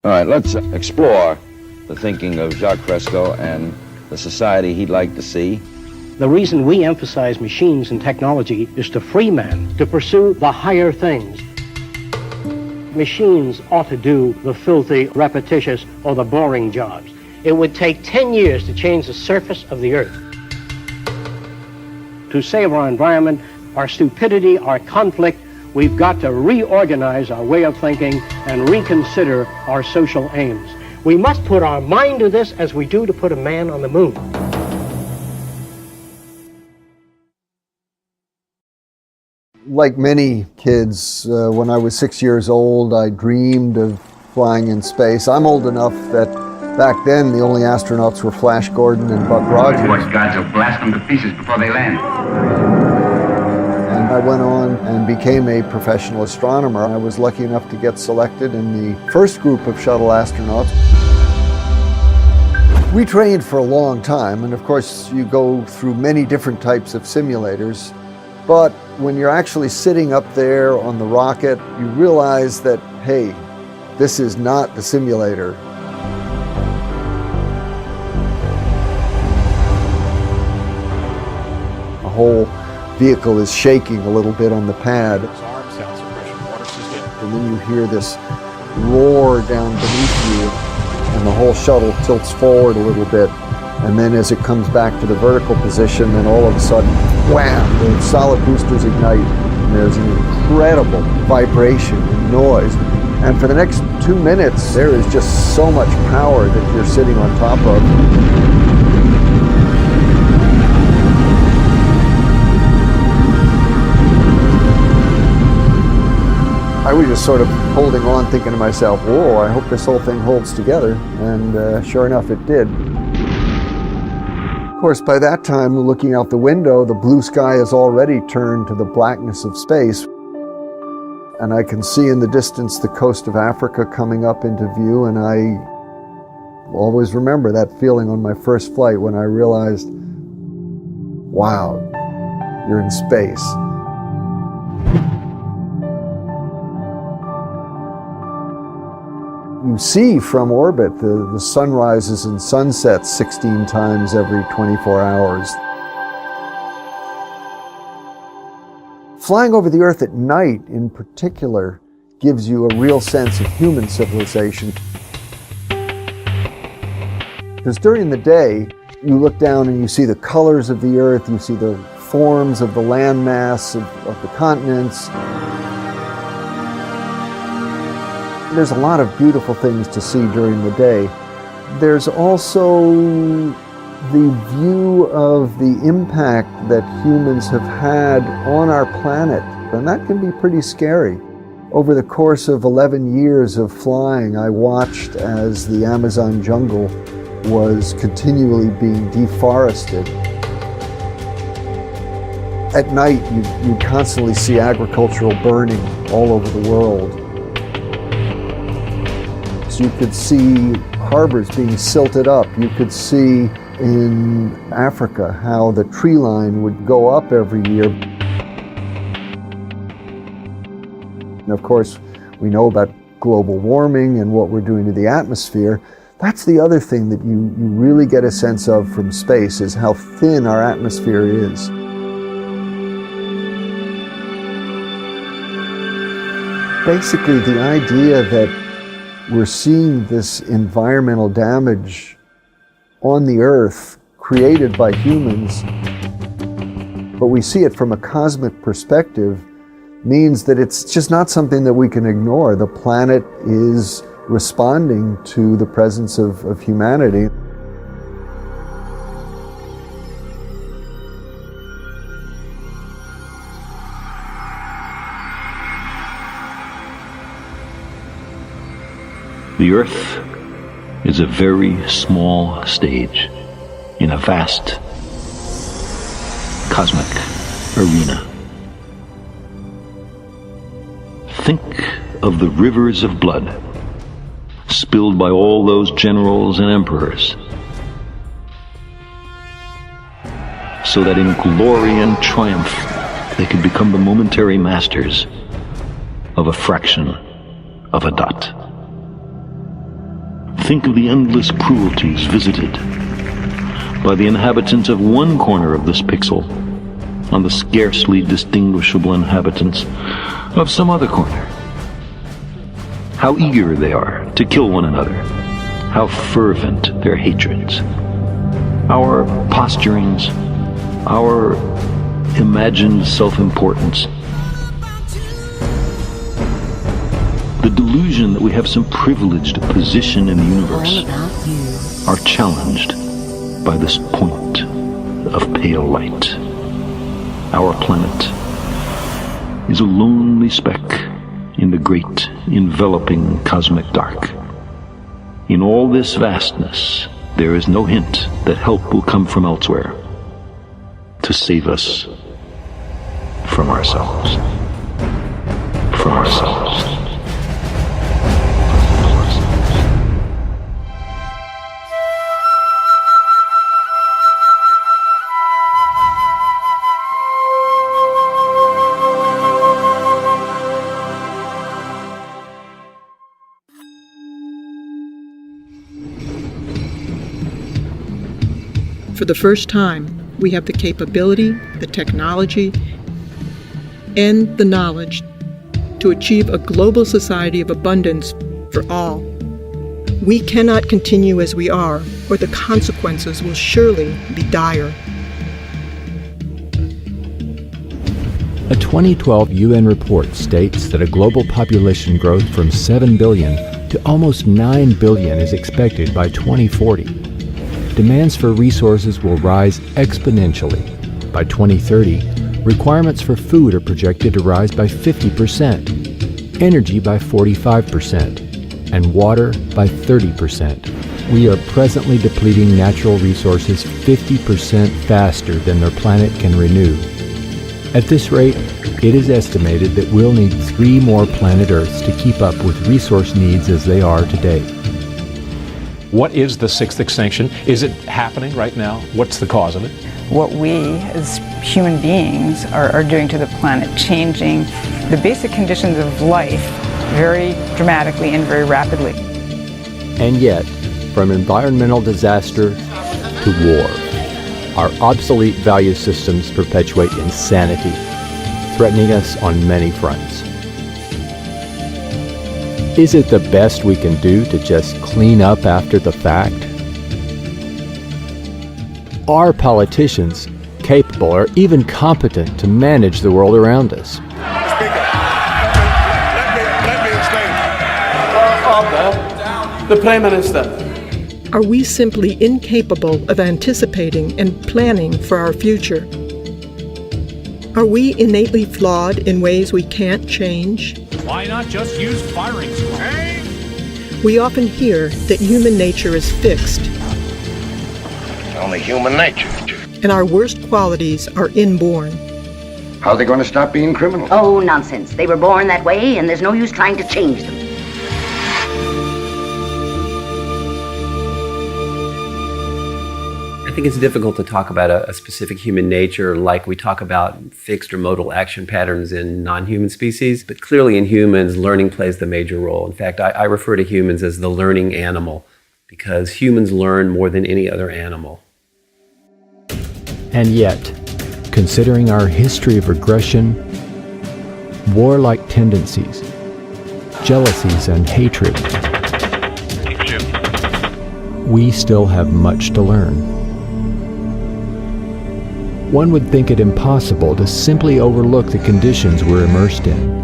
All right, let's explore the thinking of Jacques Fresco and the society he'd like to see. The reason we emphasize machines and technology is to free man to pursue the higher things. Machines ought to do the filthy, repetitious, or the boring jobs. It would take 10 years to change the surface of the earth. To save our environment, our stupidity, our conflict, we've got to reorganize our way of thinking and reconsider our social aims. We must put our mind to this as we do to put a man on the moon. Like many kids, when I was 6 years old, I dreamed of flying in space. I'm old enough that back then the only astronauts were Flash Gordon and Buck Rogers. Watch guards will blast them to pieces before they land. And I went on and became a professional astronomer. I was lucky enough to get selected in the first group of shuttle astronauts. We trained for a long time, and of course you go through many different types of simulators. But when you're actually sitting up there on the rocket, you realize that, hey, this is not the simulator. The whole vehicle is shaking a little bit on the pad. And then you hear this roar down beneath you, and the whole shuttle tilts forward a little bit. And then as it comes back to the vertical position, then all of a sudden, wham, the solid boosters ignite. And there's an incredible vibration and noise. And for the next 2 minutes, there is just so much power that you're sitting on top of. I was just sort of holding on, thinking to myself, whoa, I hope this whole thing holds together. And sure enough, it did. Of course, by that time, looking out the window, the blue sky has already turned to the blackness of space. And I can see in the distance the coast of Africa coming up into view, and I always remember that feeling on my first flight when I realized, wow, you're in space. You see from orbit the sunrises and sunsets 16 times every 24 hours. Flying over the Earth at night, in particular, gives you a real sense of human civilization. Because during the day, you look down and you see the colors of the Earth, you see the forms of the landmass of the continents. There's a lot of beautiful things to see during the day. There's also the view of the impact that humans have had on our planet, and that can be pretty scary. Over the course of 11 years of flying, I watched as the Amazon jungle was continually being deforested. At night, you constantly see agricultural burning all over the world. So you could see harbors being silted up. You could see in Africa how the tree line would go up every year. And of course, we know about global warming and what we're doing to the atmosphere. That's the other thing that you really get a sense of from space, is how thin our atmosphere is. Basically, the idea that we're seeing this environmental damage on the Earth created by humans, but we see it from a cosmic perspective, means that it's just not something that we can ignore. The planet is responding to the presence of humanity. The Earth is a very small stage in a vast cosmic arena. Think of the rivers of blood spilled by all those generals and emperors, so that in glory and triumph they could become the momentary masters of a fraction of a dot. Think of the endless cruelties visited by the inhabitants of one corner of this pixel on the scarcely distinguishable inhabitants of some other corner. How eager they are to kill one another. How fervent their hatreds. Our posturings, our imagined self-importance. The delusion that we have some privileged position in the universe are challenged by this point of pale light. Our planet is a lonely speck in the great enveloping cosmic dark. In all this vastness, there is no hint that help will come from elsewhere to save us from ourselves. From ourselves. For the first time, we have the capability, the technology, and the knowledge to achieve a global society of abundance for all. We cannot continue as we are, or the consequences will surely be dire. A 2012 UN report states that a global population growth from 7 billion to almost 9 billion is expected by 2040. Demands for resources will rise exponentially. By 2030, requirements for food are projected to rise by 50%, energy by 45%, and water by 30%. We are presently depleting natural resources 50% faster than their planet can renew. At this rate, it is estimated that we'll need 3 more planet Earths to keep up with resource needs as they are today. What is the 6th extinction? Is it happening right now? What's the cause of it? What we as human beings are doing to the planet, changing the basic conditions of life very dramatically and very rapidly. And yet, from environmental disaster to war, our obsolete value systems perpetuate insanity, threatening us on many fronts. Is it the best we can do to just clean up after the fact? Are politicians capable or even competent to manage the world around us? Speaker, let me explain. The Prime Minister. Are we simply incapable of anticipating and planning for our future? Are we innately flawed in ways we can't change? Why not just use firing squad? We often hear that human nature is fixed. It's only human nature. And our worst qualities are inborn. How are they going to stop being criminals? Oh, nonsense. They were born that way, and there's no use trying to change them. I think it's difficult to talk about a specific human nature like we talk about fixed or modal action patterns in non-human species, but clearly in humans, learning plays the major role. In fact, I refer to humans as the learning animal because humans learn more than any other animal. And yet, considering our history of regression, warlike tendencies, jealousies, and hatred, we still have much to learn. One would think it impossible to simply overlook the conditions we're immersed in.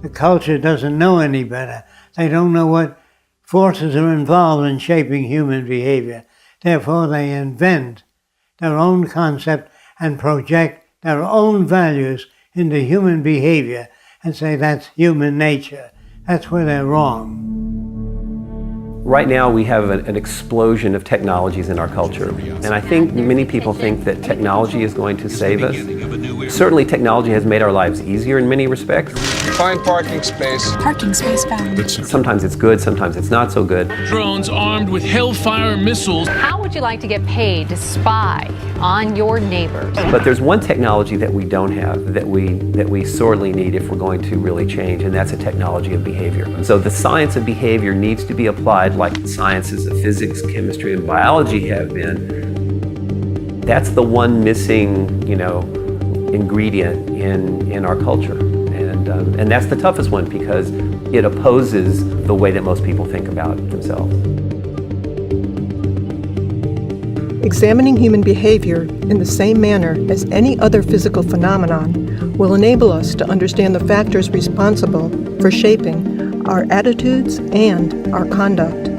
The culture doesn't know any better. They don't know what forces are involved in shaping human behavior. Therefore, they invent their own concept and project their own values into human behavior and say that's human nature. That's where they're wrong. Right now we have an explosion of technologies in our culture, and I think many people think that technology is going to save us. Certainly technology has made our lives easier in many respects. Find parking space. Parking space found. Sometimes it's good, sometimes it's not so good. Drones armed with Hellfire missiles. How would you like to get paid to spy on your neighbors? But there's one technology that we don't have that we sorely need if we're going to really change, and that's a technology of behavior. So the science of behavior needs to be applied like the sciences of physics, chemistry, and biology have been. That's the one missing, ingredient in our culture. And that's the toughest one because it opposes the way that most people think about themselves. Examining human behavior in the same manner as any other physical phenomenon will enable us to understand the factors responsible for shaping our attitudes and our conduct.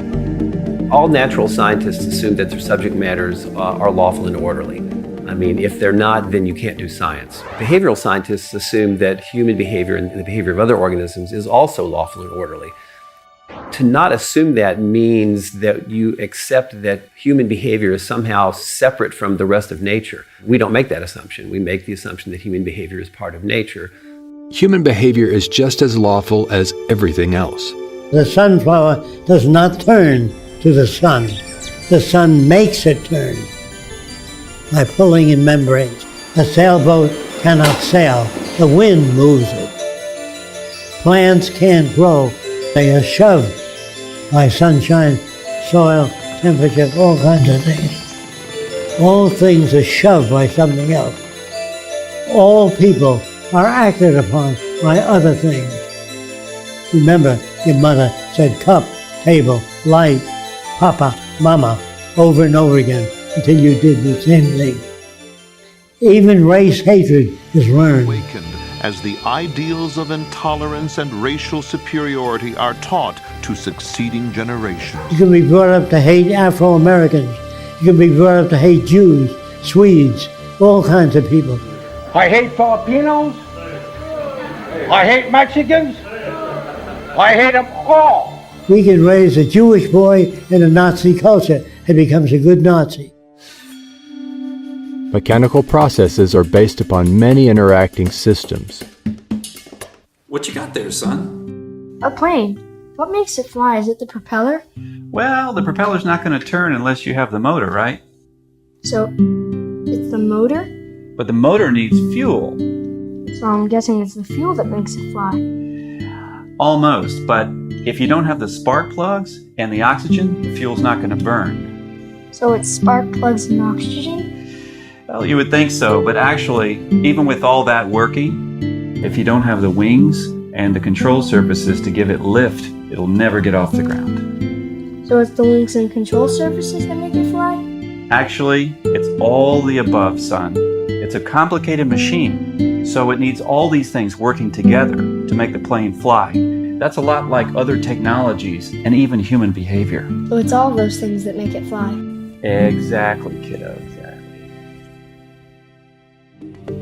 All natural scientists assume that their subject matters are lawful and orderly. I mean, if they're not, then you can't do science. Behavioral scientists assume that human behavior and the behavior of other organisms is also lawful and orderly. To not assume that means that you accept that human behavior is somehow separate from the rest of nature. We don't make that assumption. We make the assumption that human behavior is part of nature. Human behavior is just as lawful as everything else. The sunflower does not turn to the sun. The sun makes it turn by pulling in membranes. A sailboat cannot sail. The wind moves it. Plants can't grow. They are shoved by sunshine, soil, temperature, all kinds of things. All things are shoved by something else. All people are acted upon by other things. Remember, your mother said cup, table, light, papa, mama, over and over again until you did the same thing. Even race hatred is learned. Awakened as the ideals of intolerance and racial superiority are taught to succeeding generations. You can be brought up to hate Afro-Americans. You can be brought up to hate Jews, Swedes, all kinds of people. I hate Filipinos. I hate Mexicans. I hate them all. We can raise a Jewish boy in a Nazi culture and becomes a good Nazi. Mechanical processes are based upon many interacting systems. What you got there, son? A plane. What makes it fly? Is it the propeller? Well, the propeller's not going to turn unless you have the motor, right? So, it's the motor? But the motor needs fuel. So I'm guessing it's the fuel that makes it fly. Almost, but if you don't have the spark plugs and the oxygen, the fuel's not going to burn. So it's spark plugs and oxygen? Well, you would think so, but actually, even with all that working, if you don't have the wings and the control surfaces to give it lift, it'll never get off the ground. So it's the wings and control surfaces that make it fly? Actually, it's all the above, son. It's a complicated machine, so it needs all these things working together to make the plane fly. That's a lot like other technologies and even human behavior. So it's all those things that make it fly? Exactly, kiddo, exactly.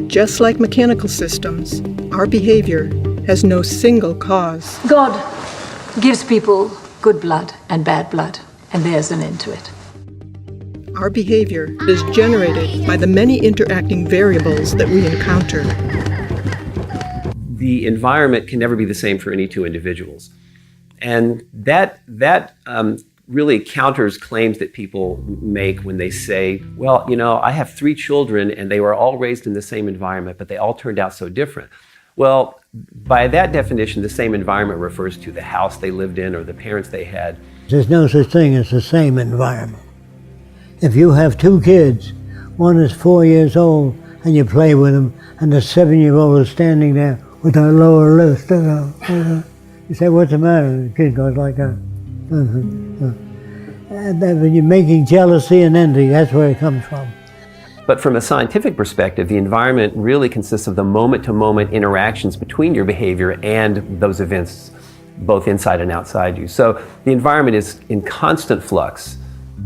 Just like mechanical systems, our behavior has no single cause. God gives people good blood and bad blood, and there's an end to it. Our behavior is generated by the many interacting variables that we encounter. The environment can never be the same for any two individuals. And that really counters claims that people make when they say, well, you know, I have 3 children and they were all raised in the same environment, but they all turned out so different. Well, by that definition, the same environment refers to the house they lived in or the parents they had. There's no such thing as the same environment. If you have 2 kids, one is 4 years old and you play with them, and the 7-year-old is standing there with a lower lip. You say, what's the matter? The kid goes like that. And then when you're making jealousy and envy, that's where it comes from. But from a scientific perspective, the environment really consists of the moment-to-moment interactions between your behavior and those events, both inside and outside you. So the environment is in constant flux.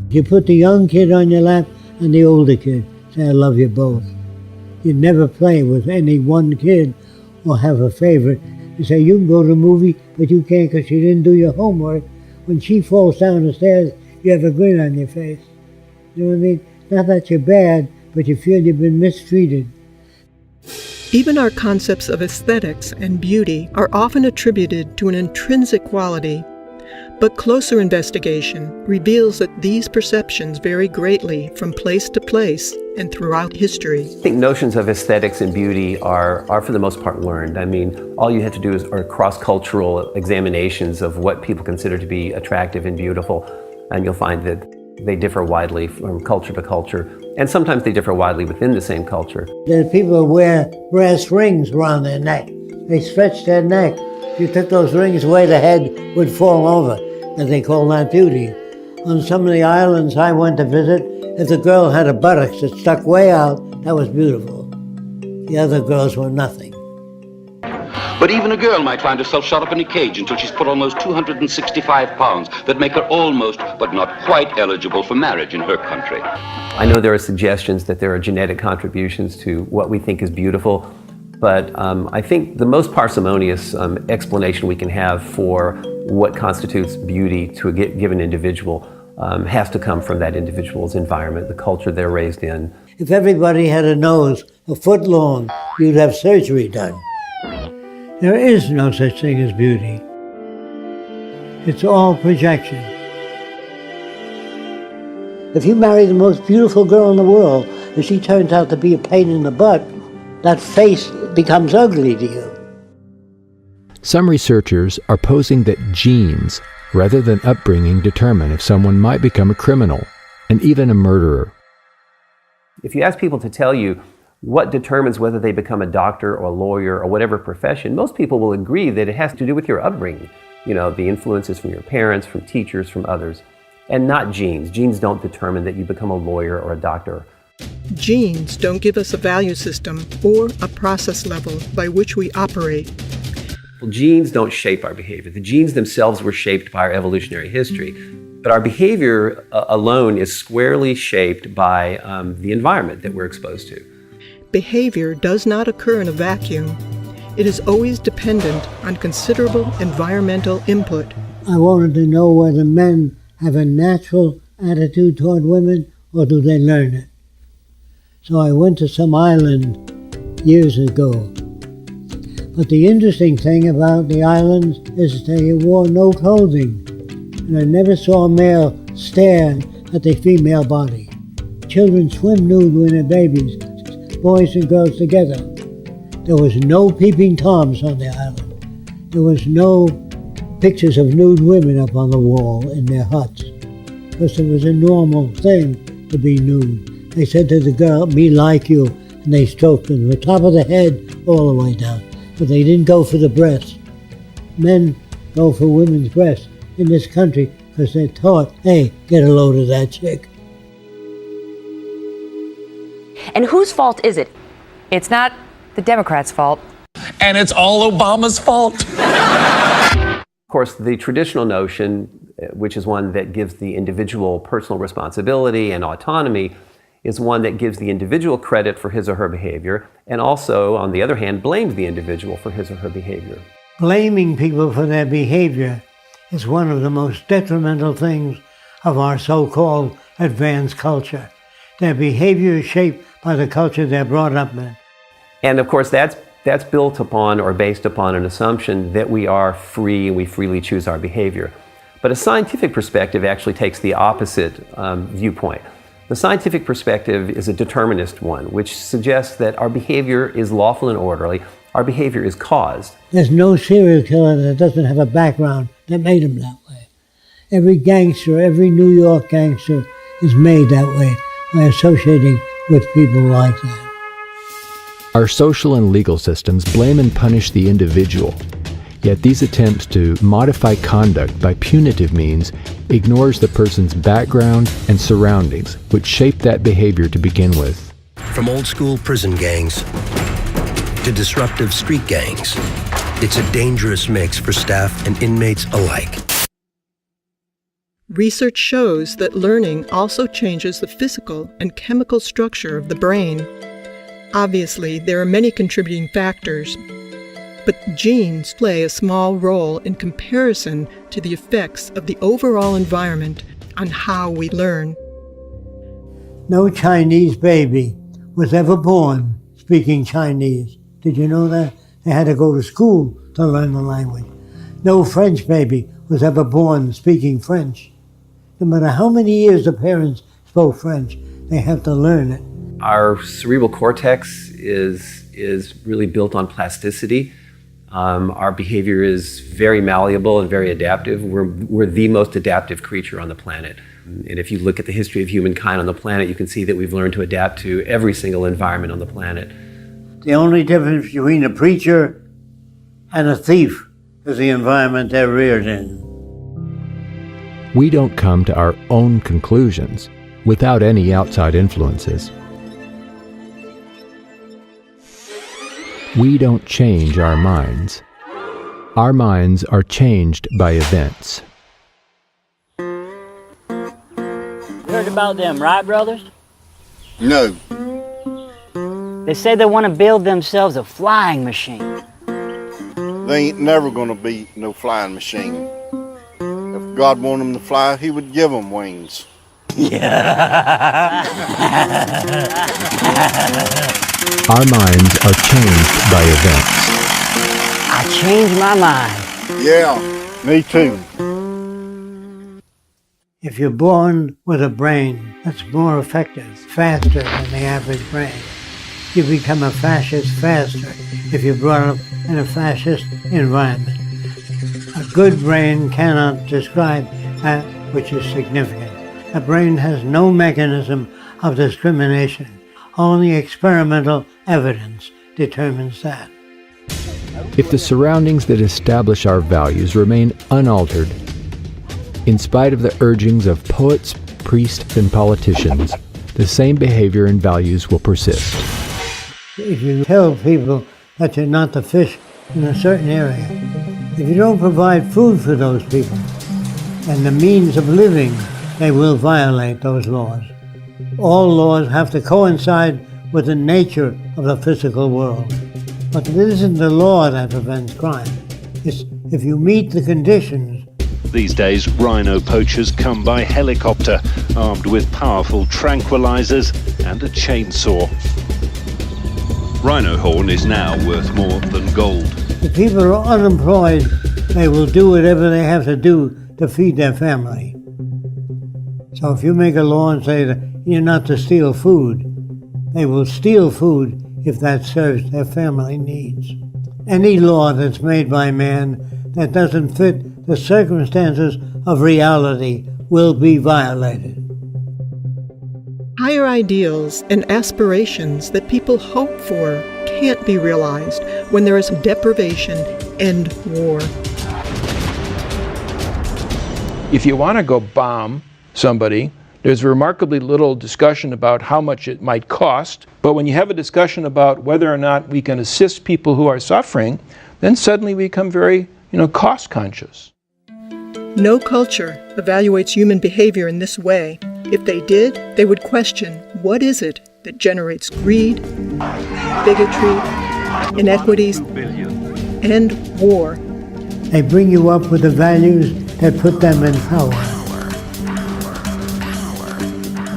You put the young kid on your lap and the older kid. Say, I love you both. You never play with any one kid or have a favorite. You say, you can go to a movie, but you can't because you didn't do your homework. When she falls down the stairs, you have a grin on your face. You know what I mean? Not that you're bad, but you feel you've been mistreated. Even our concepts of aesthetics and beauty are often attributed to an intrinsic quality, but closer investigation reveals that these perceptions vary greatly from place to place and throughout history. I think notions of aesthetics and beauty are for the most part learned. I mean, all you have to do are cross-cultural examinations of what people consider to be attractive and beautiful, and you'll find that they differ widely from culture to culture, and sometimes they differ widely within the same culture. There's people who wear brass rings around their neck. They stretch their neck. If you took those rings away, the head would fall over, and they call that beauty. On some of the islands I went to visit, if the girl had a buttocks that stuck way out, that was beautiful. The other girls were nothing. But even a girl might find herself shut up in a cage until she's put on those 265 pounds that make her almost, but not quite eligible for marriage in her country. I know there are suggestions that there are genetic contributions to what we think is beautiful, but I think the most parsimonious explanation we can have for what constitutes beauty to a given individual has to come from that individual's environment, the culture they're raised in. If everybody had a nose a foot long, you'd have surgery done. There is no such thing as beauty. It's all projection. If you marry the most beautiful girl in the world, and she turns out to be a pain in the butt, that face becomes ugly to you. Some researchers are posing that genes, rather than upbringing, determine if someone might become a criminal and even a murderer. If you ask people to tell you what determines whether they become a doctor or a lawyer or whatever profession, most people will agree that it has to do with your upbringing. You know, the influences from your parents, from teachers, from others, and not genes. Genes don't determine that you become a lawyer or a doctor. Genes don't give us a value system or a process level by which we operate. Well, genes don't shape our behavior. The genes themselves were shaped by our evolutionary history, but our behavior alone is squarely shaped by the environment that we're exposed to. Behavior does not occur in a vacuum. It is always dependent on considerable environmental input. I wanted to know whether men have a natural attitude toward women or do they learn it. So I went to some island years ago. But the interesting thing about the islands is they wore no clothing. And I never saw a male stare at the female body. Children swim nude when they're babies, boys and girls together. There was no peeping toms on the island. There was no pictures of nude women up on the wall in their huts, because it was a normal thing to be nude. They said to the girl, "Me like you," and they stroked them from the top of the head all the way down. But they didn't go for the breasts. Men go for women's breasts in this country because they're taught, hey, get a load of that chick. And whose fault is it? It's not the Democrats' fault. And it's all Obama's fault. Of course, the traditional notion, which is one that gives the individual personal responsibility and autonomy, is one that gives the individual credit for his or her behavior, and also, on the other hand, blames the individual for his or her behavior. Blaming people for their behavior is one of the most detrimental things of our so-called advanced culture. Their behavior is shaped by the culture they're brought up in. And of course, that's built upon or based upon an assumption that we are free and we freely choose our behavior. But a scientific perspective actually takes the opposite viewpoint. The scientific perspective is a determinist one, which suggests that our behavior is lawful and orderly. Our behavior is caused. There's no serial killer that doesn't have a background that made him that way. Every gangster, every New York gangster is made that way by associating with people like that. Our social and legal systems blame and punish the individual. Yet these attempts to modify conduct by punitive means ignores the person's background and surroundings, which shape that behavior to begin with. From old school prison gangs to disruptive street gangs, it's a dangerous mix for staff and inmates alike. Research shows that learning also changes the physical and chemical structure of the brain. Obviously, there are many contributing factors, but genes play a small role in comparison to the effects of the overall environment on how we learn. No Chinese baby was ever born speaking Chinese. Did you know that? They had to go to school to learn the language. No French baby was ever born speaking French. No matter how many years the parents spoke French, they have to learn it. Our cerebral cortex is really built on plasticity. Our behavior is very malleable and very adaptive. We're the most adaptive creature on the planet. And if you look at the history of humankind on the planet, you can see that we've learned to adapt to every single environment on the planet. The only difference between a preacher and a thief is the environment they're reared in. We don't come to our own conclusions without any outside influences. We don't change our minds. Our minds are changed by events. Heard about them Wright brothers? No. They say they want to build themselves a flying machine. They ain't never gonna be no flying machine. If God wanted them to fly, he would give them wings. Yeah. Our minds are changed by events. I changed my mind. Yeah, me too. If you're born with a brain that's more effective, faster than the average brain, you become a fascist faster if you're brought up in a fascist environment. A good brain cannot describe that which is significant. A brain has no mechanism of discrimination. Only experimental evidence determines that. If the surroundings that establish our values remain unaltered, in spite of the urgings of poets, priests, and politicians, the same behavior and values will persist. If you tell people that you're not the fish in a certain area, if you don't provide food for those people and the means of living, they will violate those laws. All laws have to coincide with the nature of the physical world. But it isn't the law that prevents crime. It's if you meet the conditions. These days, rhino poachers come by helicopter, armed with powerful tranquilizers and a chainsaw. Rhino horn is now worth more than gold. If people are unemployed, they will do whatever they have to do to feed their family. So if you make a law and say that you're not to steal food, they will steal food if that serves their family needs. Any law that's made by man that doesn't fit the circumstances of reality will be violated. Higher ideals and aspirations that people hope for can't be realized when there is deprivation and war. If you want to go bomb somebody, there's remarkably little discussion about how much it might cost, but when you have a discussion about whether or not we can assist people who are suffering, then suddenly we become very, cost conscious. No culture evaluates human behavior in this way. If they did, they would question what is it that generates greed, bigotry, inequities, and war. They bring you up with the values that put them in power.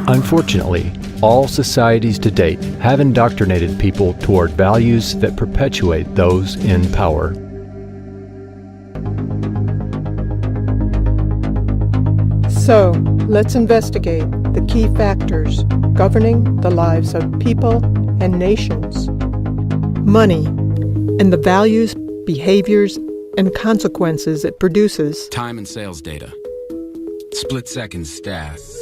Unfortunately, all societies to date have indoctrinated people toward values that perpetuate those in power. So, let's investigate the key factors governing the lives of people and nations. Money and the values, behaviors, and consequences it produces. Time and sales data. Split-second stats.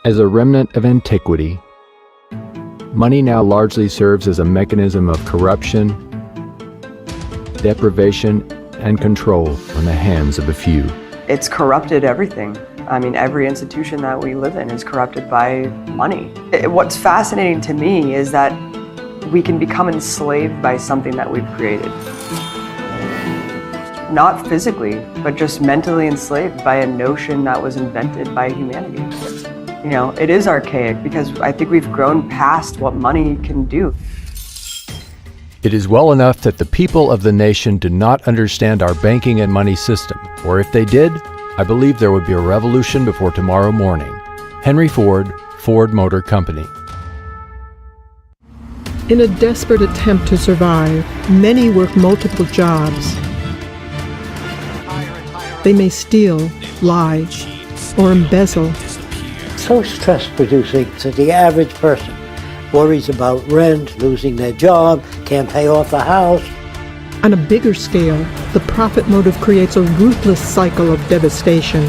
As a remnant of antiquity, money now largely serves as a mechanism of corruption, deprivation, and control in the hands of a few. It's corrupted everything. I mean, every institution that we live in is corrupted by money. What's fascinating to me is that we can become enslaved by something that we've created. Not physically, but just mentally enslaved by a notion that was invented by humanity. It is archaic because I think we've grown past what money can do. It is well enough that the people of the nation do not understand our banking and money system, or if they did, I believe there would be a revolution before tomorrow morning. Henry Ford, Ford Motor Company. In a desperate attempt to survive, many work multiple jobs. They may steal, lie, or embezzle. So stress-producing that the average person worries about rent, losing their job, can't pay off the house. On a bigger scale, the profit motive creates a ruthless cycle of devastation.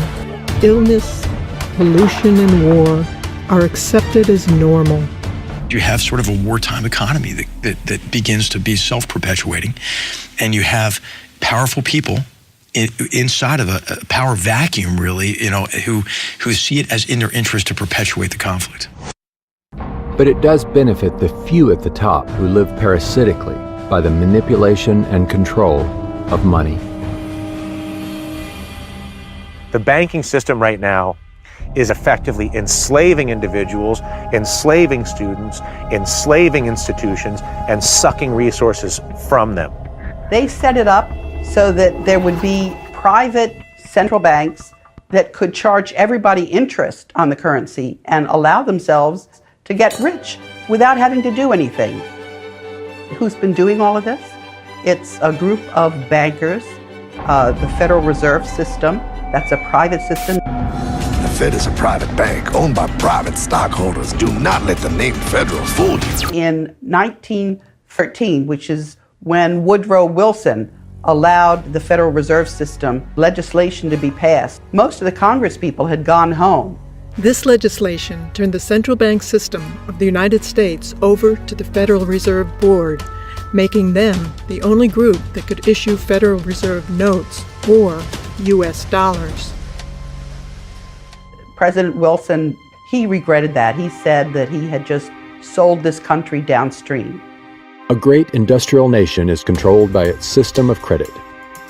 Illness, pollution, and war are accepted as normal. You have sort of a wartime economy that begins to be self-perpetuating, and you have powerful people inside of a power vacuum, really, who see it as in their interest to perpetuate the conflict. But it does benefit the few at the top who live parasitically by the manipulation and control of money. The banking system right now is effectively enslaving individuals, enslaving students, enslaving institutions, and sucking resources from them. They set it up so that there would be private central banks that could charge everybody interest on the currency and allow themselves to get rich without having to do anything. Who's been doing all of this? It's a group of bankers, the Federal Reserve System, that's a private system. The Fed is a private bank owned by private stockholders. Do not let the name Federal fool you. In 1913, which is when Woodrow Wilson allowed the Federal Reserve System legislation to be passed, most of the Congress people had gone home. This legislation turned the central bank system of the United States over to the Federal Reserve Board, making them the only group that could issue Federal Reserve notes or U.S. dollars. President Wilson, he regretted that. He said that he had just sold this country downstream. A great industrial nation is controlled by its system of credit.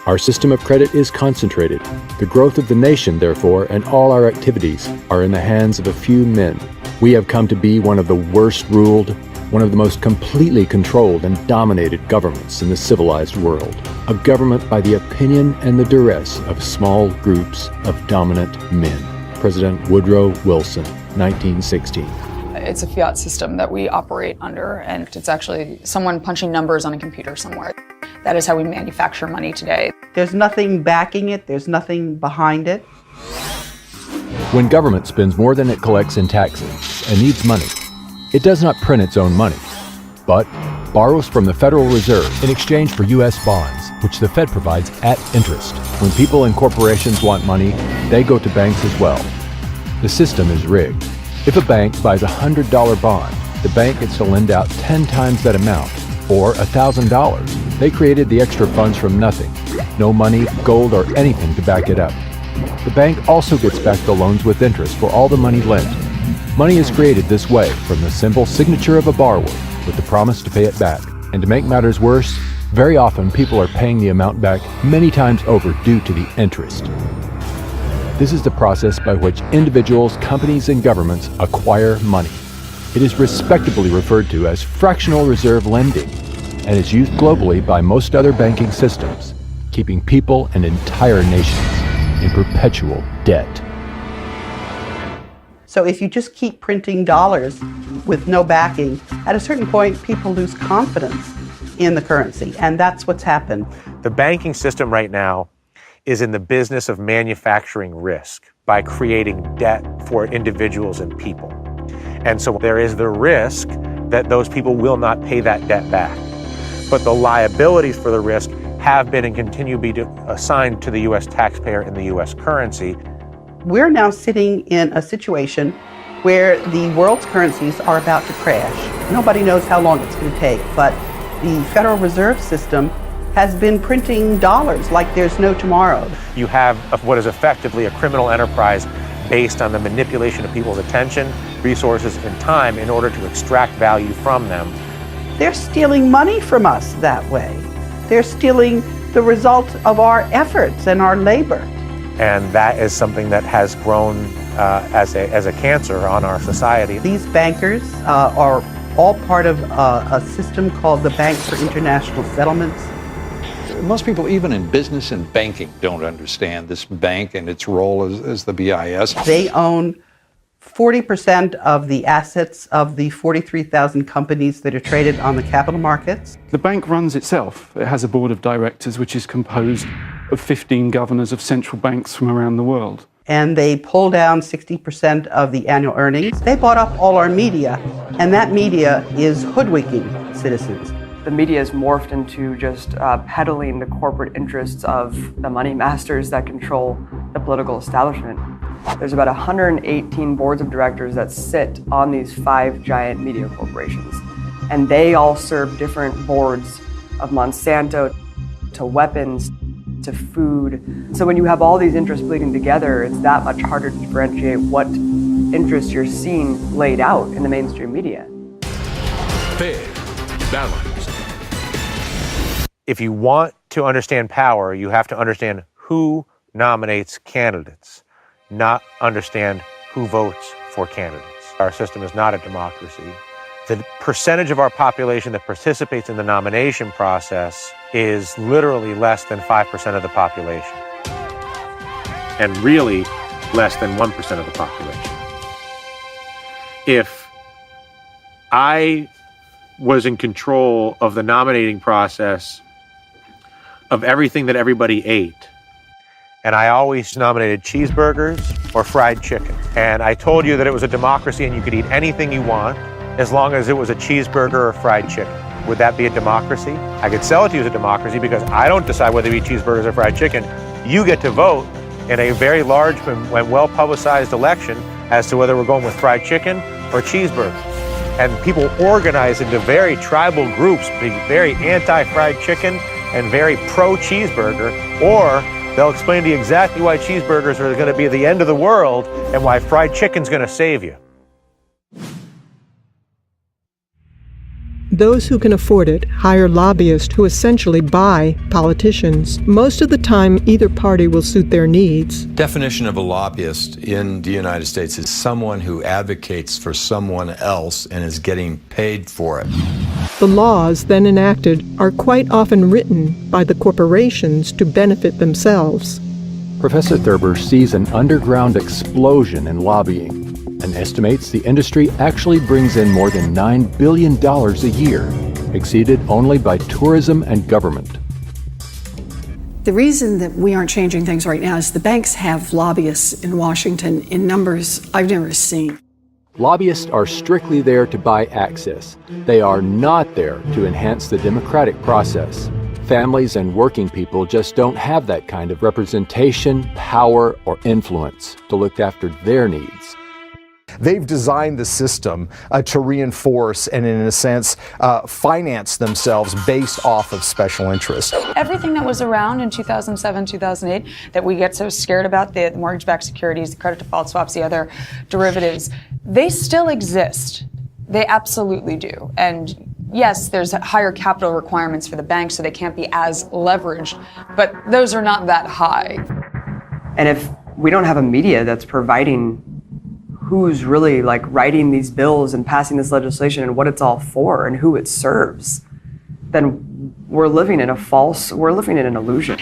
Our system of credit is concentrated. The growth of the nation, therefore, and all our activities are in the hands of a few men. We have come to be one of the worst ruled, one of the most completely controlled and dominated governments in the civilized world. A government by the opinion and the duress of small groups of dominant men. President Woodrow Wilson, 1916. It's a fiat system that we operate under, and it's actually someone punching numbers on a computer somewhere. That is how we manufacture money today. There's nothing backing it, there's nothing behind it. When government spends more than it collects in taxes and needs money, it does not print its own money, but borrows from the Federal Reserve in exchange for U.S. bonds, which the Fed provides at interest. When people and corporations want money, they go to banks as well. The system is rigged. If a bank buys a $100 bond, the bank gets to lend out 10 times that amount, or $1,000. They created the extra funds from nothing. No money, gold, or anything to back it up. The bank also gets back the loans with interest for all the money lent. Money is created this way from the simple signature of a borrower with the promise to pay it back. And to make matters worse, very often people are paying the amount back many times over due to the interest. This is the process by which individuals, companies, and governments acquire money. It is respectably referred to as fractional reserve lending and is used globally by most other banking systems, keeping people and entire nations in perpetual debt. So if you just keep printing dollars with no backing, at a certain point, people lose confidence in the currency, and that's what's happened. The banking system right now is in the business of manufacturing risk by creating debt for individuals and people. And so there is the risk that those people will not pay that debt back. But the liabilities for the risk have been and continue to be assigned to the U.S. taxpayer in the U.S. currency. We're now sitting in a situation where the world's currencies are about to crash. Nobody knows how long it's going to take, but the Federal Reserve System has been printing dollars like there's no tomorrow. You have what is effectively a criminal enterprise based on the manipulation of people's attention, resources, and time in order to extract value from them. They're stealing money from us that way. They're stealing the result of our efforts and our labor. And that is something that has grown as a cancer on our society. These bankers are all part of a system called the Bank for International Settlements. Most people, even in business and banking, don't understand this bank and its role as the BIS. They own 40% of the assets of the 43,000 companies that are traded on the capital markets. The bank runs itself. It has a board of directors which is composed of 15 governors of central banks from around the world. And they pull down 60% of the annual earnings. They bought up all our media, and that media is hoodwinking citizens. The media has morphed into just peddling the corporate interests of the money masters that control the political establishment. There's about 118 boards of directors that sit on these 5 giant media corporations. And they all serve different boards, of Monsanto to weapons to food. So when you have all these interests bleeding together, it's that much harder to differentiate what interests you're seeing laid out in the mainstream media. Fair, balanced. If you want to understand power, you have to understand who nominates candidates, not understand who votes for candidates. Our system is not a democracy. The percentage of our population that participates in the nomination process is literally less than 5% of the population, and really less than 1% of the population. If I was in control of the nominating process of everything that everybody ate, and I always nominated cheeseburgers or fried chicken, and I told you that it was a democracy and you could eat anything you want as long as it was a cheeseburger or fried chicken, would that be a democracy? I could sell it to you as a democracy because I don't decide whether we eat cheeseburgers or fried chicken. You get to vote in a very large and well-publicized election as to whether we're going with fried chicken or cheeseburger. And people organize into very tribal groups, being very anti-fried chicken and very pro-cheeseburger, or they'll explain to you exactly why cheeseburgers are going to be the end of the world and why fried chicken's going to save you. Those who can afford it hire lobbyists who essentially buy politicians. Most of the time, either party will suit their needs. Definition of a lobbyist in the United States is someone who advocates for someone else and is getting paid for it. The laws then enacted are quite often written by the corporations to benefit themselves. Professor Thurber sees an underground explosion in lobbying and estimates the industry actually brings in more than $9 billion a year, exceeded only by tourism and government. The reason that we aren't changing things right now is the banks have lobbyists in Washington in numbers I've never seen. Lobbyists are strictly there to buy access. They are not there to enhance the democratic process. Families and working people just don't have that kind of representation, power, or influence to look after their needs. They've designed the system to reinforce and, in a sense, finance themselves based off of special interests. Everything that was around in 2007, 2008, that we get so scared about, the mortgage-backed securities, the credit default swaps, the other derivatives, they still exist. They absolutely do. And yes, there's higher capital requirements for the banks, so they can't be as leveraged, but those are not that high. And if we don't have a media that's providing who's really like writing these bills and passing this legislation and what it's all for and who it serves, then we're living in an illusion.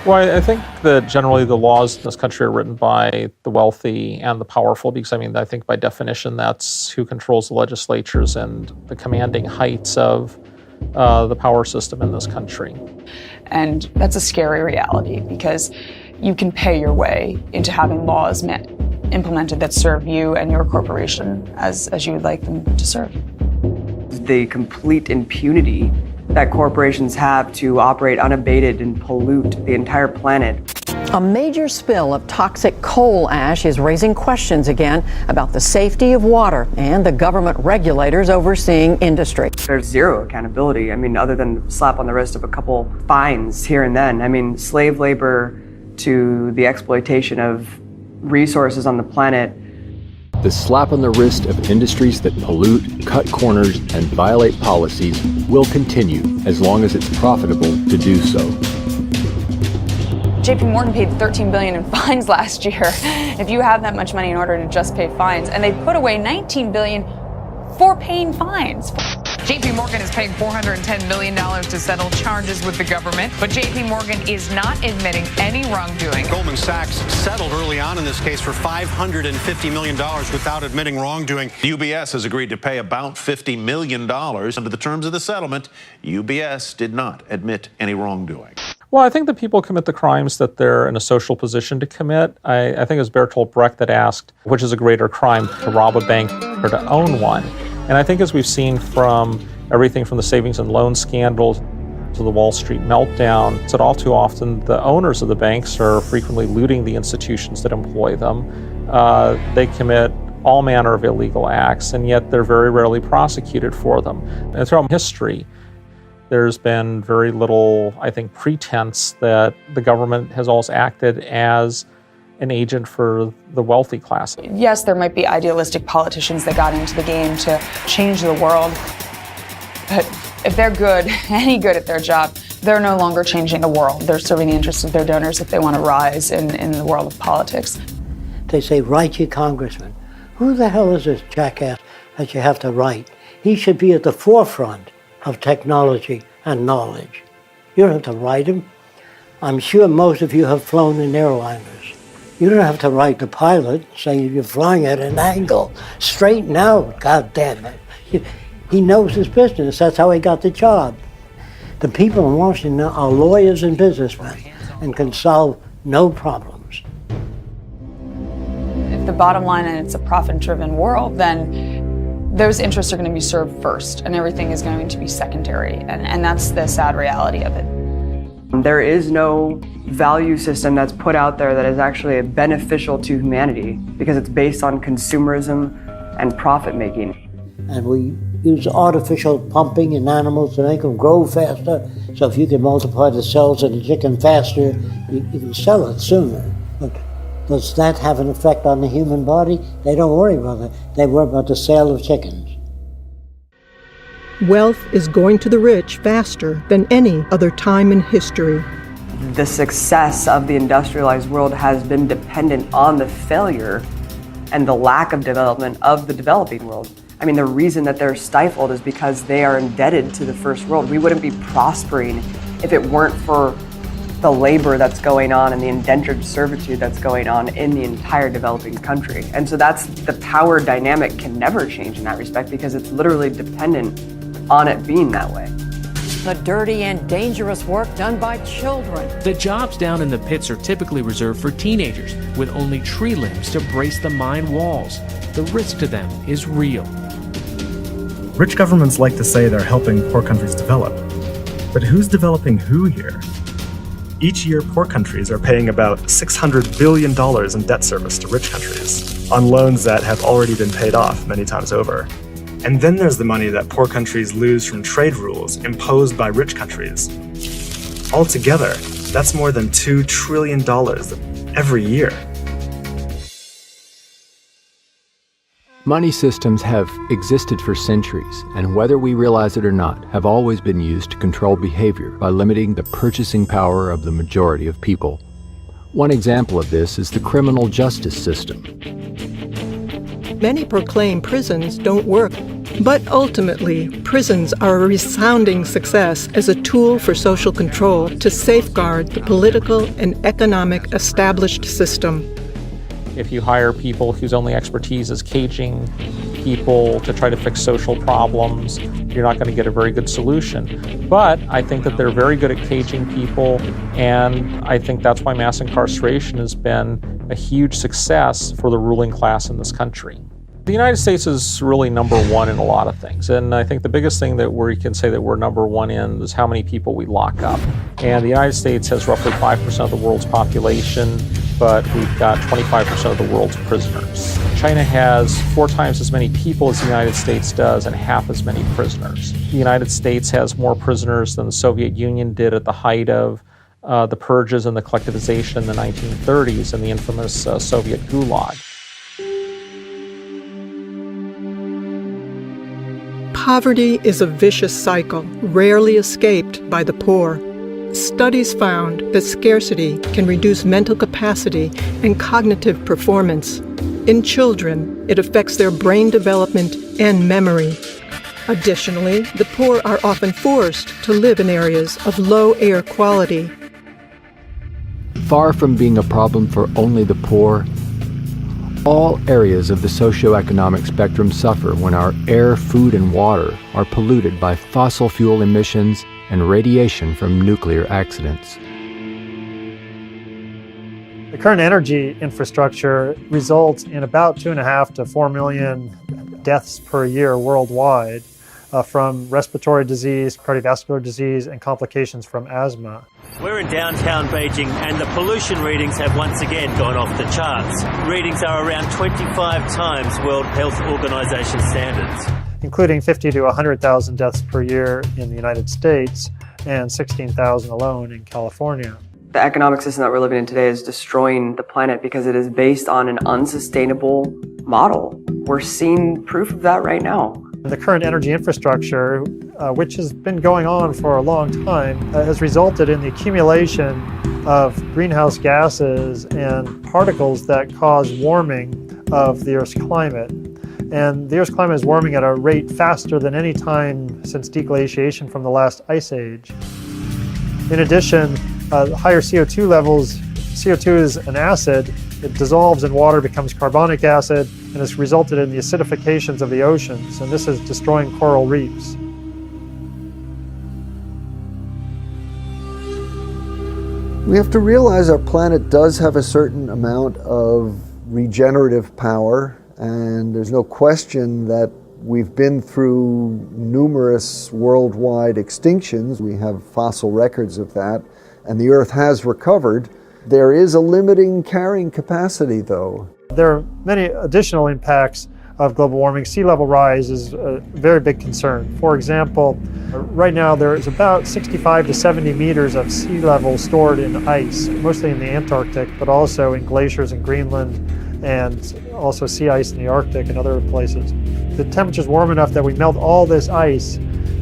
Well, I think that generally the laws in this country are written by the wealthy and the powerful, because I think by definition that's who controls the legislatures and the commanding heights of the power system in this country. And that's a scary reality, because you can pay your way into having laws implemented that serve you and your corporation as you would like them to serve. The complete impunity that corporations have to operate unabated and pollute the entire planet. A major spill of toxic coal ash is raising questions again about the safety of water and the government regulators overseeing industry. There's zero accountability. Other than slap on the wrist of a couple fines here and then. Slave labor to the exploitation of resources on the planet. The slap on the wrist of industries that pollute, cut corners, and violate policies will continue as long as it's profitable to do so. JP Morgan paid $13 billion in fines last year. If you have that much money in order to just pay fines, and they put away $19 billion for paying fines. JP Morgan is paying $410 million to settle charges with the government, but JP Morgan is not admitting any wrongdoing. Goldman Sachs settled early on in this case for $550 million without admitting wrongdoing. UBS has agreed to pay about $50 million. Under the terms of the settlement, UBS did not admit any wrongdoing. Well, I think that people commit the crimes that they're in a social position to commit. I think it was Bertolt Brecht that asked, which is a greater crime, to rob a bank or to own one? And I think as we've seen from everything from the savings and loan scandals to the Wall Street meltdown, that all too often the owners of the banks are frequently looting the institutions that employ them. They commit all manner of illegal acts, and yet they're very rarely prosecuted for them. And throughout history, there's been very little, I think, pretense that the government has always acted as an agent for the wealthy class. Yes, there might be idealistic politicians that got into the game to change the world, but if they're good, any good at their job, they're no longer changing the world. They're serving the interests of their donors if they want to rise in the world of politics. They say, write your congressman. Who the hell is this jackass that you have to write? He should be at the forefront of technology and knowledge. You don't have to write him. I'm sure most of you have flown in airliners. You don't have to write the pilot saying you're flying at an angle. Straighten out, God damn it. He knows his business. That's how he got the job. The people in Washington are lawyers and businessmen and can solve no problems. If the bottom line and it's a profit-driven world, then those interests are going to be served first and everything is going to be secondary. And that's the sad reality of it. There is no value system that's put out there that is actually beneficial to humanity because it's based on consumerism and profit making. And we use artificial pumping in animals to make them grow faster. So if you can multiply the cells of the chicken faster, you can sell it sooner. But does that have an effect on the human body? They don't worry about it. They worry about the sale of chickens. Wealth is going to the rich faster than any other time in history. The success of the industrialized world has been dependent on the failure and the lack of development of the developing world. I mean, the reason that they're stifled is because they are indebted to the first world. We wouldn't be prospering if it weren't for the labor that's going on and the indentured servitude that's going on in the entire developing country. And so that's the power dynamic can never change in that respect because it's literally dependent on it being that way. The dirty and dangerous work done by children. The jobs down in the pits are typically reserved for teenagers with only tree limbs to brace the mine walls. The risk to them is real. Rich governments like to say they're helping poor countries develop. But who's developing who here? Each year, poor countries are paying about $600 billion in debt service to rich countries on loans that have already been paid off many times over. And then there's the money that poor countries lose from trade rules imposed by rich countries. Altogether, that's more than $2 trillion every year. Money systems have existed for centuries, and whether we realize it or not, have always been used to control behavior by limiting the purchasing power of the majority of people. One example of this is the criminal justice system. Many proclaim prisons don't work, but ultimately, prisons are a resounding success as a tool for social control to safeguard the political and economic established system. If you hire people whose only expertise is caging people to try to fix social problems, you're not going to get a very good solution. But I think that they're very good at caging people, and I think that's why mass incarceration has been a huge success for the ruling class in this country. The United States is really number one in a lot of things, and I think the biggest thing that we can say that we're number one in is how many people we lock up. And the United States has roughly 5% of the world's population, but we've got 25% of the world's prisoners. China has 4 times as many people as the United States does and half as many prisoners. The United States has more prisoners than the Soviet Union did at the height of the purges and the collectivization in the 1930s and the infamous Soviet Gulag. Poverty is a vicious cycle, rarely escaped by the poor. Studies found that scarcity can reduce mental capacity and cognitive performance. In children, it affects their brain development and memory. Additionally, the poor are often forced to live in areas of low air quality. Far from being a problem for only the poor, all areas of the socioeconomic spectrum suffer when our air, food, and water are polluted by fossil fuel emissions and radiation from nuclear accidents. The current energy infrastructure results in about 2.5 to 4 million deaths per year worldwide from respiratory disease, cardiovascular disease, and complications from asthma. We're in downtown Beijing and the pollution readings have once again gone off the charts. Readings are around 25 times World Health Organization standards. Including 50 to 100,000 deaths per year in the United States and 16,000 alone in California. The economic system that we're living in today is destroying the planet because it is based on an unsustainable model. We're seeing proof of that right now. The current energy infrastructure, which has been going on for a long time, has resulted in the accumulation of greenhouse gases and particles that cause warming of the Earth's climate. And the Earth's climate is warming at a rate faster than any time since deglaciation from the last ice age. In addition, higher CO2 levels, CO2 is an acid, it dissolves in water, becomes carbonic acid, and has resulted in the acidifications of the oceans, and this is destroying coral reefs. We have to realize our planet does have a certain amount of regenerative power, and there's no question that we've been through numerous worldwide extinctions. We have fossil records of that, and the Earth has recovered. There is a limiting carrying capacity, though. There are many additional impacts of global warming. Sea level rise is a very big concern. For example, right now there is about 65 to 70 meters of sea level stored in ice, mostly in the Antarctic, but also in glaciers in Greenland and also sea ice in the Arctic and other places. The temperature's warm enough that we melt all this ice.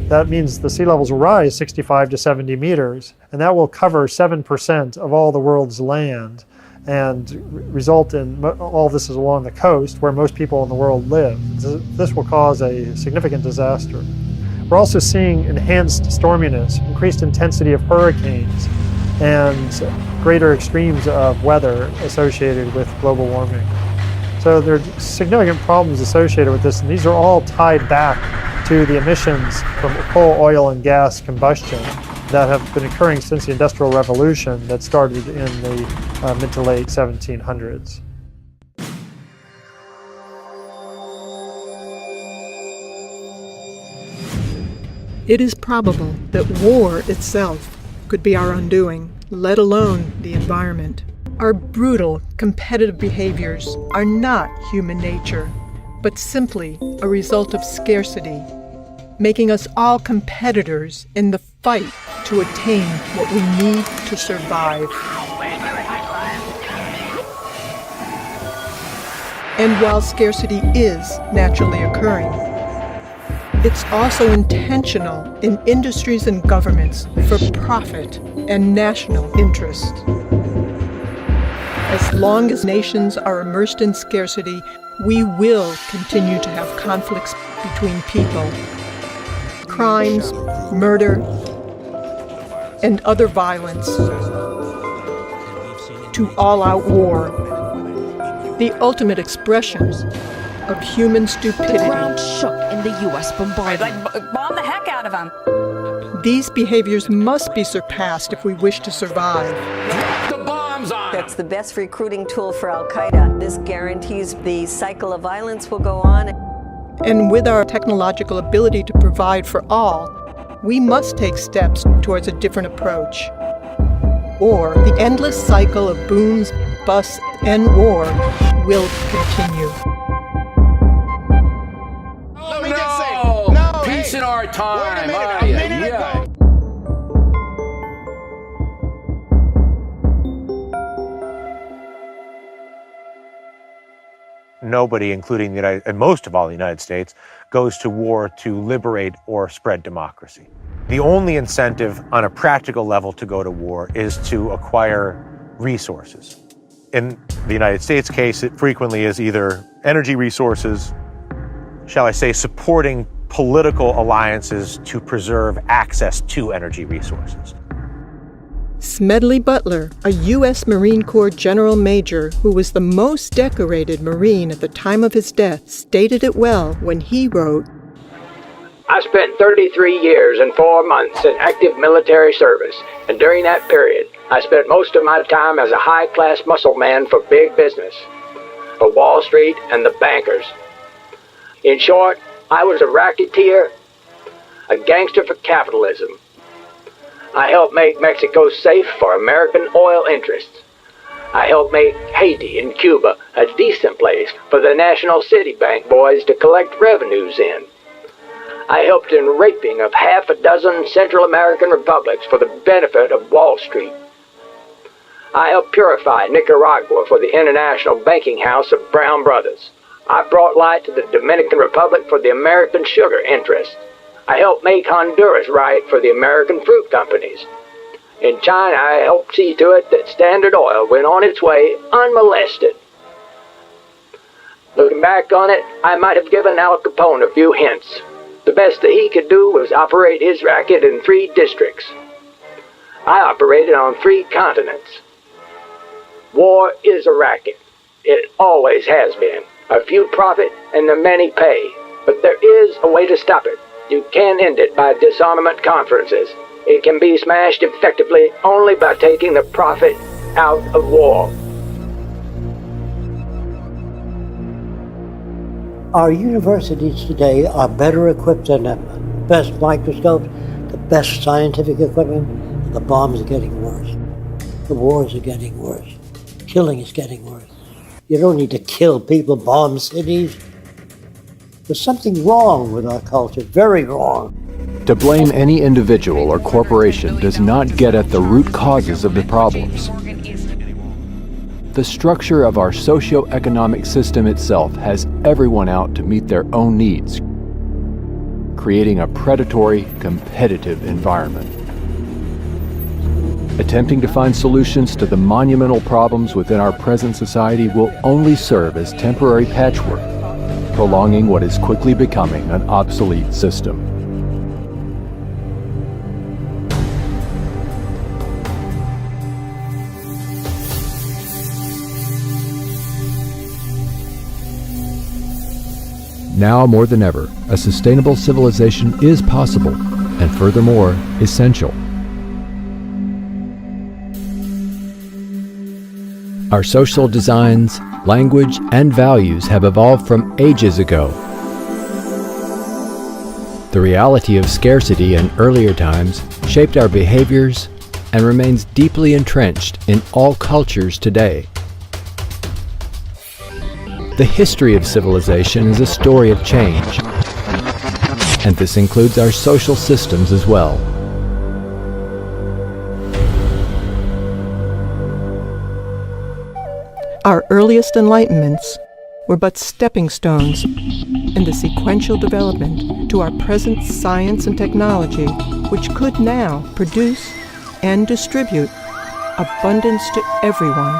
That means the sea levels will rise 65 to 70 meters, and that will cover 7% of all the world's land and result in all this is along the coast where most people in the world live. This will cause a significant disaster. We're also seeing enhanced storminess, increased intensity of hurricanes, and greater extremes of weather associated with global warming. So there are significant problems associated with this, and these are all tied back to the emissions from coal, oil, and gas combustion that have been occurring since the Industrial Revolution that started in the mid to late 1700s. It is probable that war itself could be our undoing, let alone the environment. Our brutal, competitive behaviors are not human nature, but simply a result of scarcity, making us all competitors in the fight to attain what we need to survive. And while scarcity is naturally occurring, it's also intentional in industries and governments for profit and national interest. As long as nations are immersed in scarcity, we will continue to have conflicts between people. Crimes, murder, and other violence, to all-out war, the ultimate expression of human stupidity. The ground shook in the U.S. bombardment. Bomb the heck out of them. These behaviors must be surpassed if we wish to survive. That's the best recruiting tool for Al-Qaeda. This guarantees the cycle of violence will go on. And with our technological ability to provide for all, we must take steps towards a different approach. Or the endless cycle of booms, busts, and war will continue. No! Peace in our time! Yeah. Nobody, including the United, and most of all the United States, goes to war to liberate or spread democracy. The only incentive on a practical level to go to war is to acquire resources. In the United States case, it frequently is either energy resources, shall I say, supporting political alliances to preserve access to energy resources. Smedley Butler, a U.S. Marine Corps General Major who was the most decorated Marine at the time of his death, stated it well when he wrote, I spent 33 years and 4 months in active military service, and during that period, I spent most of my time as a high-class muscle man for big business, for Wall Street and the bankers. In short, I was a racketeer, a gangster for capitalism. I helped make Mexico safe for American oil interests. I helped make Haiti and Cuba a decent place for the National City Bank boys to collect revenues in. I helped in raping of half a dozen Central American republics for the benefit of Wall Street. I helped purify Nicaragua for the International Banking House of Brown Brothers. I brought light to the Dominican Republic for the American sugar interests. I helped make Honduras right for the American fruit companies. In China, I helped see to it that Standard Oil went on its way unmolested. Looking back on it, I might have given Al Capone a few hints. The best that he could do was operate his racket in 3 districts. I operated on 3 continents. War is a racket. It always has been. A few profit and the many pay. But there is a way to stop it. You can end it by disarmament conferences. It can be smashed effectively only by taking the profit out of war. Our universities today are better equipped than ever. Best microscopes, the best scientific equipment, and the bombs are getting worse. The wars are getting worse. Killing is getting worse. You don't need to kill people, bomb cities. There's something wrong with our culture, very wrong. To blame any individual or corporation does not get at the root causes of the problems. The structure of our socio-economic system itself has everyone out to meet their own needs, creating a predatory, competitive environment. Attempting to find solutions to the monumental problems within our present society will only serve as temporary patchwork, prolonging what is quickly becoming an obsolete system. Now more than ever, a sustainable civilization is possible, and furthermore, essential. Our social designs, language, and values have evolved from ages ago. The reality of scarcity in earlier times shaped our behaviors and remains deeply entrenched in all cultures today. The history of civilization is a story of change, and this includes our social systems as well. Our earliest enlightenments were but stepping stones in the sequential development to our present science and technology, which could now produce and distribute abundance to everyone.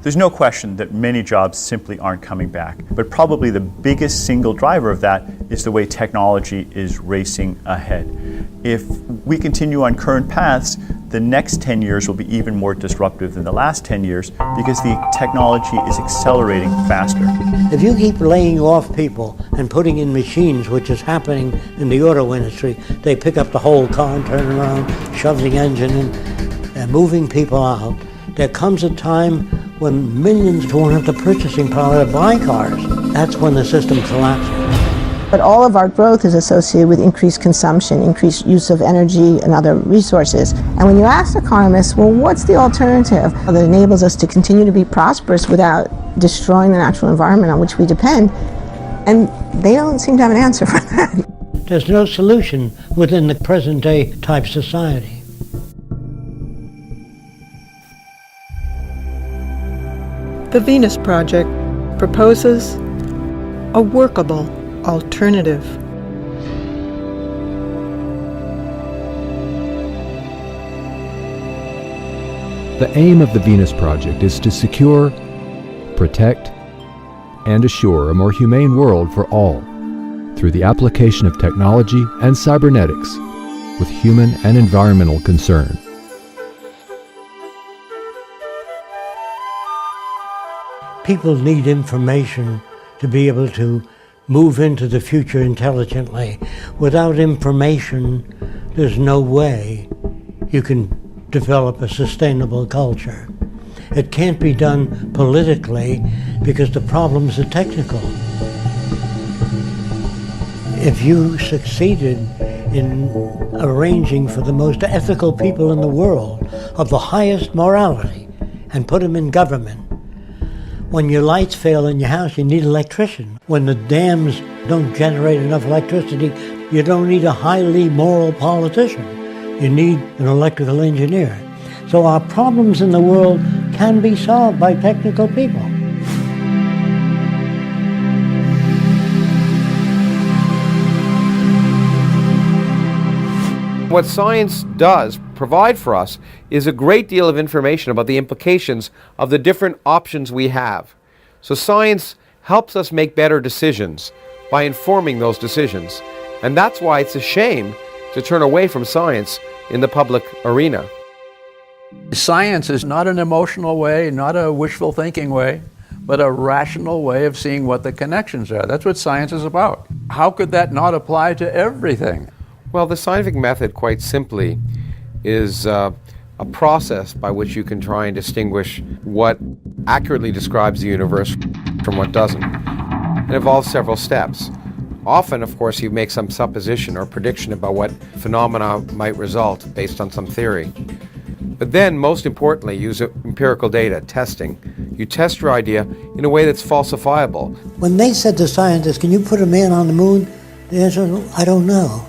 There's no question that many jobs simply aren't coming back, but probably the biggest single driver of that is the way technology is racing ahead. If we continue on current paths, the next 10 years will be even more disruptive than the last 10 years because the technology is accelerating faster. If you keep laying off people and putting in machines, which is happening in the auto industry, they pick up the whole car and turn around, shove the engine in, and moving people out, there comes a time when millions won't have the purchasing power to buy cars. That's when the system collapses. But all of our growth is associated with increased consumption, increased use of energy and other resources. And when you ask economists, well, what's the alternative that enables us to continue to be prosperous without destroying the natural environment on which we depend? And they don't seem to have an answer for that. There's no solution within the present day type society. The Venus Project proposes a workable alternative. The aim of the Venus Project is to secure, protect, and assure a more humane world for all through the application of technology and cybernetics with human and environmental concern. People need information to be able to move into the future intelligently. Without information, there's no way you can develop a sustainable culture. It can't be done politically because the problems are technical. If you succeeded in arranging for the most ethical people in the world of the highest morality and put them in government, when your lights fail in your house, you need an electrician. When the dams don't generate enough electricity, you don't need a highly moral politician. You need an electrical engineer. So our problems in the world can be solved by technical people. What science does provide for us is a great deal of information about the implications of the different options we have. So science helps us make better decisions by informing those decisions. And that's why it's a shame to turn away from science in the public arena. Science is not an emotional way, not a wishful thinking way, but a rational way of seeing what the connections are. That's what science is about. How could that not apply to everything? Well, the scientific method, quite simply, is a process by which you can try and distinguish what accurately describes the universe from what doesn't. It involves several steps. Often, of course, you make some supposition or prediction about what phenomena might result based on some theory. But then, most importantly, use empirical data, testing. You test your idea in a way that's falsifiable. When they said to scientists, can you put a man on the moon? The answer was, I don't know.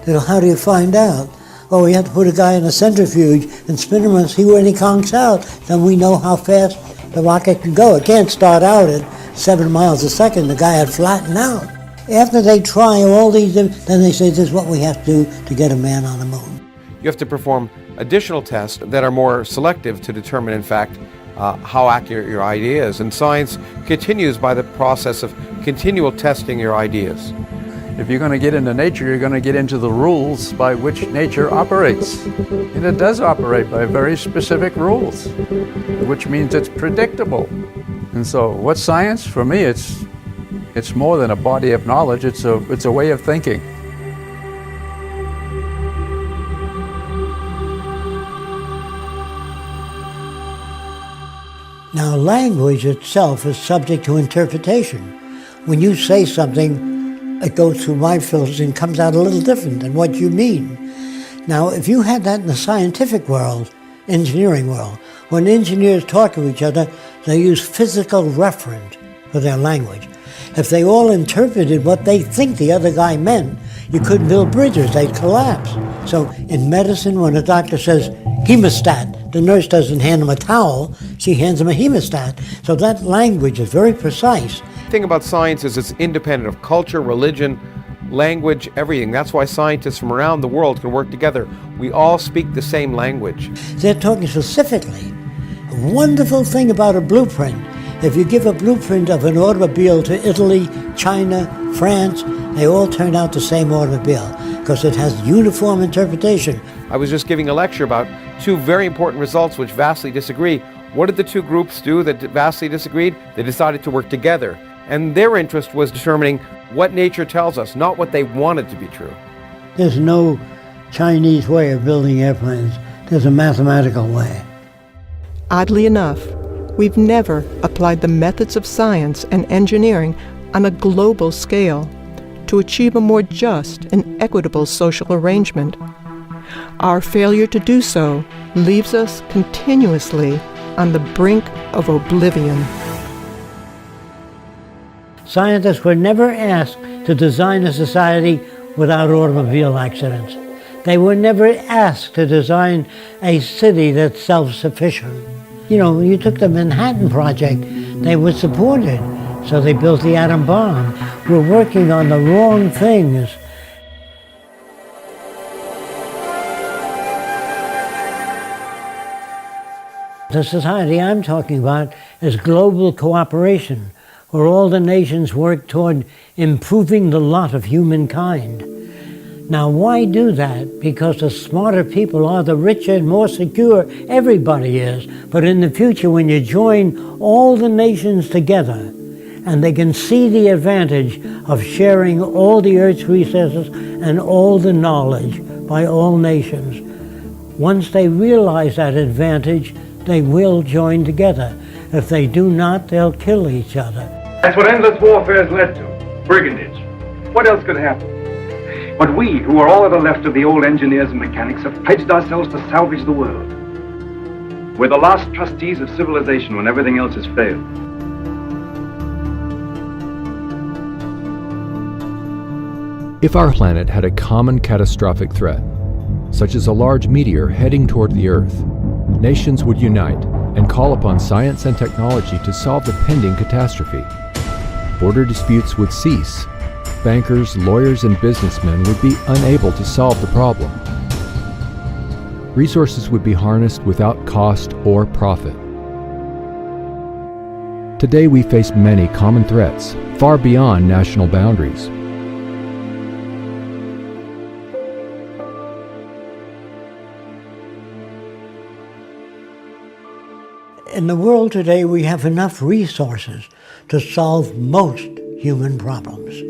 They go, how do you find out? Well, we have to put a guy in a centrifuge and spin him and see where he conks out. Then we know how fast the rocket can go. It can't start out at 7 miles a second. The guy had flattened out. After they try all these, then they say, this is what we have to do to get a man on the moon. You have to perform additional tests that are more selective to determine, in fact, how accurate your idea is. And science continues by the process of continual testing your ideas. If you're going to get into nature, you're going to get into the rules by which nature operates. And it does operate by very specific rules, which means it's predictable. And so what's science? For me, it's more than a body of knowledge, it's a way of thinking. Now, language itself is subject to interpretation. When you say something, it goes through my filters and comes out a little different than what you mean. Now, if you had that in the scientific world, engineering world, when engineers talk to each other, they use physical referent for their language. If they all interpreted what they think the other guy meant, you couldn't build bridges, they'd collapse. So in medicine, when a doctor says hemostat, the nurse doesn't hand him a towel, she hands him a hemostat. So that language is very precise. The thing about science is it's independent of culture, religion, language, everything. That's why scientists from around the world can work together. We all speak the same language. They're talking specifically. A wonderful thing about a blueprint, if you give a blueprint of an automobile to Italy, China, France, they all turn out the same automobile because it has uniform interpretation. I was just giving a lecture about two very important results which vastly disagree. What did the two groups do that vastly disagreed? They decided to work together. And their interest was determining what nature tells us, not what they wanted to be true. There's no Chinese way of building airplanes. There's a mathematical way. Oddly enough, we've never applied the methods of science and engineering on a global scale to achieve a more just and equitable social arrangement. Our failure to do so leaves us continuously on the brink of oblivion. Scientists were never asked to design a society without automobile accidents. They were never asked to design a city that's self-sufficient. You know, when you took the Manhattan Project, they were supported, so they built the atom bomb. We're working on the wrong things. The society I'm talking about is global cooperation, where all the nations work toward improving the lot of humankind. Now, why do that? Because the smarter people are, the richer and more secure everybody is. But in the future, when you join all the nations together, and they can see the advantage of sharing all the Earth's resources and all the knowledge by all nations, once they realize that advantage, they will join together. If they do not, they'll kill each other. That's what endless warfare has led to. Brigandage. What else could happen? But we, who are all that are left of the old engineers and mechanics, have pledged ourselves to salvage the world. We're the last trustees of civilization when everything else has failed. If our planet had a common catastrophic threat, such as a large meteor heading toward the Earth, nations would unite and call upon science and technology to solve the pending catastrophe. Border disputes would cease. Bankers, lawyers, and businessmen would be unable to solve the problem. Resources would be harnessed without cost or profit. Today we face many common threats, far beyond national boundaries. In the world today, we have enough resources to solve most human problems.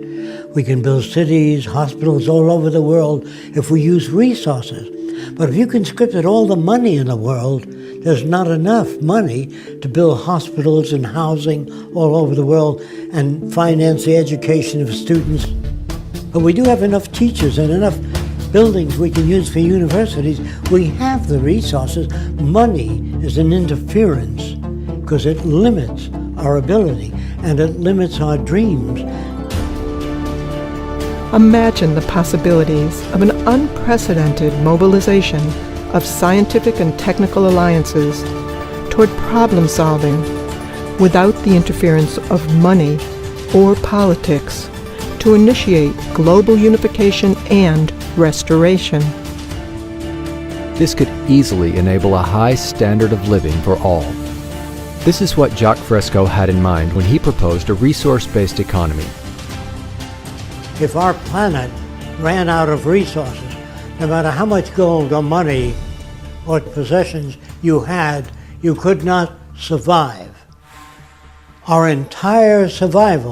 We can build cities, hospitals all over the world if we use resources. But if you conscripted all the money in the world, there's not enough money to build hospitals and housing all over the world and finance the education of students. But we do have enough teachers and enough buildings we can use for universities. We have the resources. Money is an interference because it limits our ability and it limits our dreams. Imagine the possibilities of an unprecedented mobilization of scientific and technical alliances toward problem solving without the interference of money or politics to initiate global unification and restoration. This could easily enable a high standard of living for all. This is what Jacques Fresco had in mind when he proposed a resource-based economy. If our planet ran out of resources, no matter how much gold or money or possessions you had, you could not survive. Our entire survival